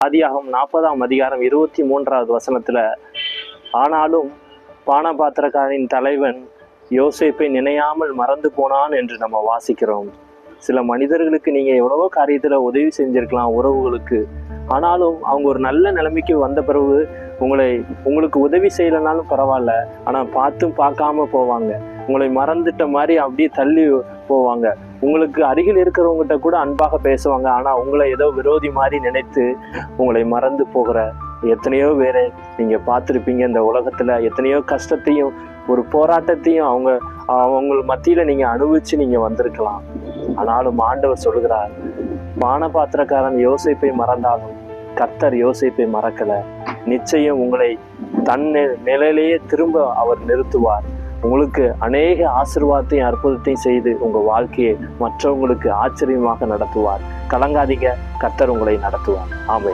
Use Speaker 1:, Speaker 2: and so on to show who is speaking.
Speaker 1: ஆதியாகமம் 40ஆம் அதிகாரம் 23வது வசனத்துல, ஆனாலும் பானபாத்திரக்காரின் தலைவன் யோசேப்பை நினையாமல் மறந்து போனான் என்று நம்ம வாசிக்கிறோம். சில மனிதர்களுக்கு நீங்க எவ்வளவோ காரியத்துல உதவி செஞ்சிருக்கலாம், உறவுகளுக்கு. ஆனாலும் அவங்க ஒரு நல்ல நிலைமைக்கு வந்த பிறகு உங்களுக்கு உதவி செய்யலைனாலும் பரவாயில்ல, ஆனா பார்த்தும் பார்க்காம போவாங்க. உங்களை மறந்துட்ட மாதிரி அப்படியே தள்ளி போவாங்க. உங்களுக்கு அருகில் இருக்கிறவங்ககிட்ட கூட அன்பாக பேசுவாங்க, ஆனா உங்களை ஏதோ விரோதி மாதிரி நினைத்து உங்களை மறந்து போகிற எத்தனையோ பேரை நீங்க பார்த்துருப்பீங்க. இந்த உலகத்துல எத்தனையோ கஷ்டத்தையும் ஒரு போராட்டத்தையும் அவங்க மத்தியில நீங்க அனுபவிச்சு நீங்க வந்திருக்கலாம். ஆனாலும் ஆண்டவர் சொல்லுகிறார், பானபாத்திரக்காரன் யோசேப்பை மறந்தாலும் கர்த்தர் யோசேப்பை மறக்கல. நிச்சயம் உங்களை தன் நிலையிலேயே திரும்ப அவர் நிறுத்துவார். உங்களுக்கு அநேக ஆசீர்வாதத்தையும் அற்புதத்தையும் செய்து உங்க வாழ்க்கையை மற்றவங்களுக்கு ஆச்சரியமாக நடத்துவார். கலங்காதீங்க, கர்த்தர் உங்களை நடத்துவார். ஆமென்.